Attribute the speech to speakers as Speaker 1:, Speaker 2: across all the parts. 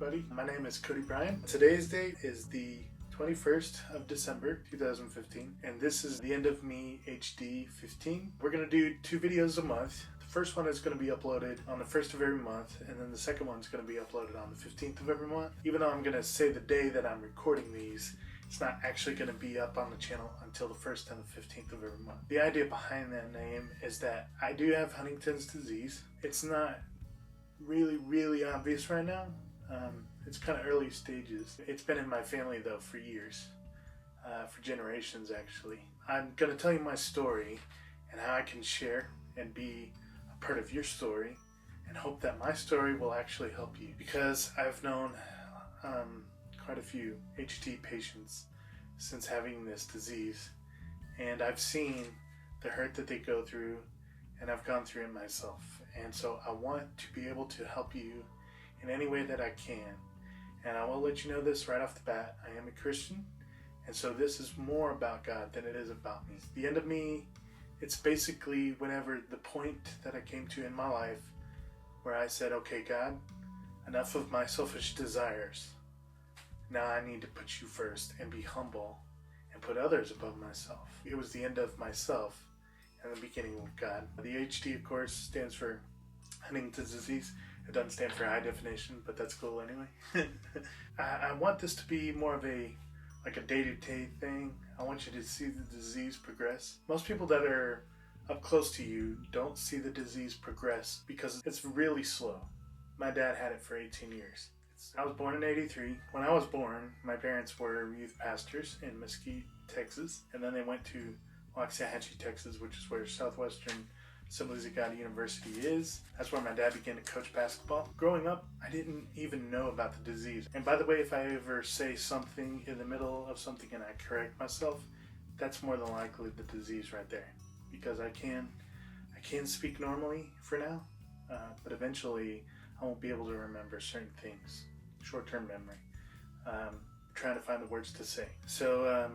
Speaker 1: everybody. My name is Cody Bryan. Today's date is the 21st of December 2015, and this is TheEndOfMeHD15. We're going to do 2 videos a month. The first one is going to be uploaded on the 1st of every month, and then the second one is going to be uploaded on the 15th of every month. Even though I'm going to say the day that I'm recording these, it's not actually going to be up on the channel until the 1st and the 15th of every month. The idea behind that name is that I do have Huntington's disease. It's not really obvious right now. It's kind of early stages. It's been in my family though for years, for generations actually. I'm going to tell you my story and how I can share and be a part of your story and hope that my story will actually help you, because I've known quite a few HD patients since having this disease, and I've seen the hurt that they go through, and I've gone through it myself. And so I want to be able to help you in any way that I can. And I will let you know this right off the bat. I am a Christian, and so this is more about God than it is about me. The end of me, it's basically whenever the point that I came to in my life where I said, okay, God, enough of my selfish desires. Now I need to put you first and be humble and put others above myself. It was the end of myself and the beginning with God. The HD, of course, stands for Huntington's Disease. It doesn't stand for high definition, but that's cool anyway. I want this to be more of a day-to-day thing. I want you to see the disease progress. Most people that are up close to you don't see the disease progress because it's really slow. My dad had it for 18 years. I was born in '83. When I was born, my parents were youth pastors in Mesquite, Texas, and then they went to Waxahachie, Texas, which is where Southwestern Assemblies of God University is. That's where my dad began to coach basketball. Growing up, I didn't even know about the disease. And by the way, if I ever say something in the middle of something and I correct myself, that's more than likely the disease right there. Because I can speak normally for now, but eventually I won't be able to remember certain things. Short-term memory. Trying to find the words to say. So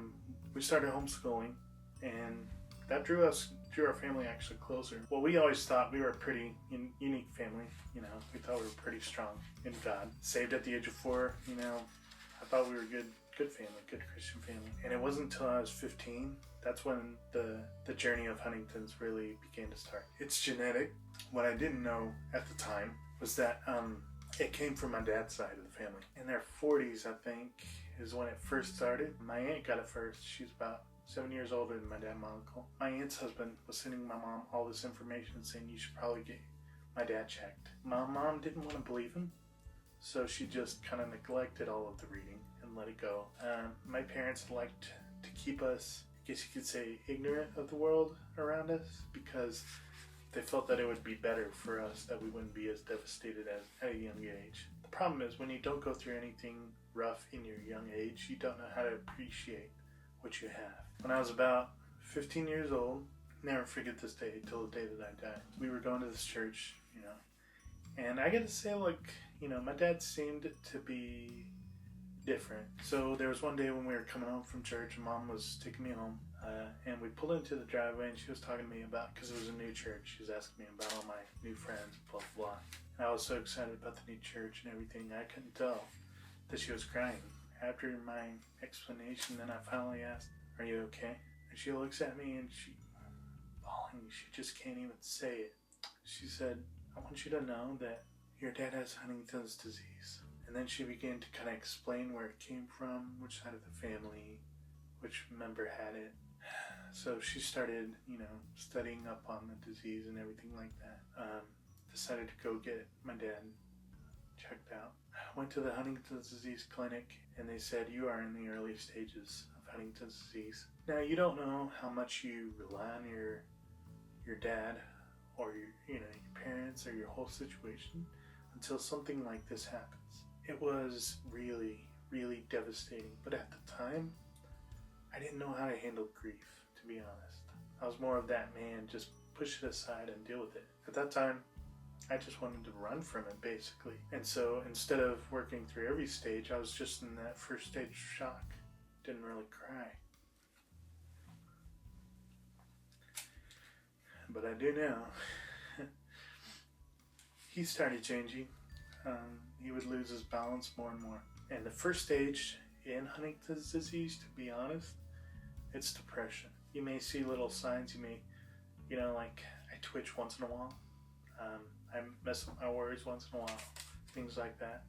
Speaker 1: we started homeschooling, and that drew our family actually closer. Well, we always thought we were a pretty unique family. You know, we thought we were pretty strong in God. Saved at the age of 4. You know, I thought we were good family, good Christian family. And it wasn't until I was 15 that's when the journey of Huntington's really began to start. It's genetic. What I didn't know at the time was that it came from my dad's side of the family. In their 40s, I think, is when it first started. My aunt got it first. She's about 7 years older than my dad and my uncle. My aunt's husband was sending my mom all this information saying you should probably get my dad checked. My mom didn't want to believe him, so she just kind of neglected all of the reading and let it go. My parents liked to keep us, I guess you could say, ignorant of the world around us, because they felt that it would be better for us, that we wouldn't be as devastated as at a young age. The problem is when you don't go through anything rough in your young age, you don't know how to appreciate what you have. When I was about 15 years old, never forget this day till the day that I died. We were going to this church, you know, and I gotta say, my dad seemed to be different. So there was one day when we were coming home from church and Mom was taking me home, and we pulled into the driveway and she was talking to me about, because it was a new church, she was asking me about all my new friends, blah blah blah. And I was so excited about the new church and everything, I couldn't tell that she was crying. After my explanation, then I finally asked, "Are you okay?" And she looks at me and she just can't even say it. She said, "I want you to know that your dad has Huntington's disease." And then she began to kind of explain where it came from, which side of the family, which member had it. So she started, studying up on the disease and everything like that. Decided to go get my dad checked out. Went to the Huntington's Disease clinic, and they said, you are in the early stages of Huntington's disease. Now, you don't know how much you rely on your dad or your parents or your whole situation until something like this happens. It was really, really devastating. But at the time, I didn't know how to handle grief, to be honest. I was more of that man, just push it aside and deal with it. At that time, I just wanted to run from it, basically. And so instead of working through every stage, I was just in that first stage of shock. Didn't really cry. But I do now. He started changing. he would lose his balance more and more. And the first stage in Huntington's disease, to be honest, it's depression. You may see little signs. You may, like I twitch once in a while. I mess up my words once in a while, things like that.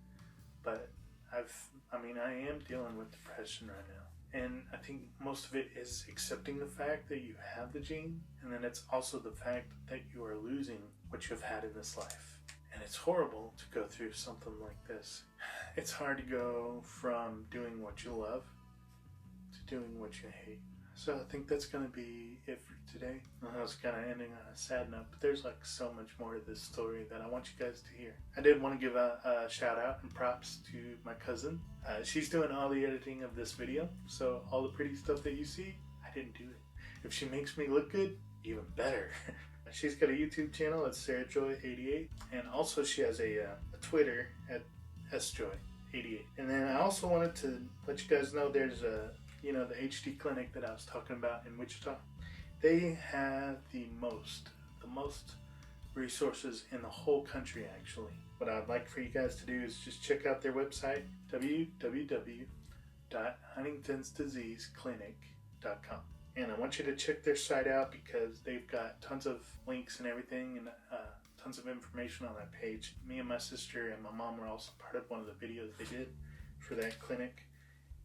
Speaker 1: But I am dealing with depression right now. And I think most of it is accepting the fact that you have the gene, and then it's also the fact that you are losing what you've had in this life. And it's horrible to go through something like this. It's hard to go from doing what you love to doing what you hate. So I think that's going to be it for today. I was kind of ending on a sad note, but there's like so much more to this story that I want you guys to hear. I did want to give a shout out and props to my cousin. She's doing all the editing of this video, so all the pretty stuff that you see, I didn't do it. If she makes me look good, even better. She's got a YouTube channel at SarahJoy88, and also she has a Twitter at SJoy88. And then I also wanted to let you guys know there's the HD clinic that I was talking about in Wichita. They have the most resources in the whole country, actually. What I'd like for you guys to do is just check out their website, www.huntingtonsdiseaseclinic.com. And I want you to check their site out because they've got tons of links and everything, and tons of information on that page. Me and my sister and my mom were also part of one of the videos they did for that clinic.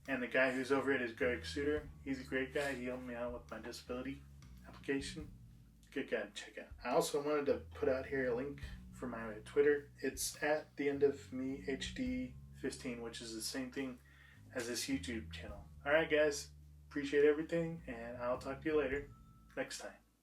Speaker 1: And the guy who's over it is Greg Suter. He's a great guy. He helped me out with my disability application. Good guy to check out. I also wanted to put out here a link for my Twitter. It's at TheEndOfMeHD15, which is the same thing as this YouTube channel. Alright guys, appreciate everything, and I'll talk to you later next time.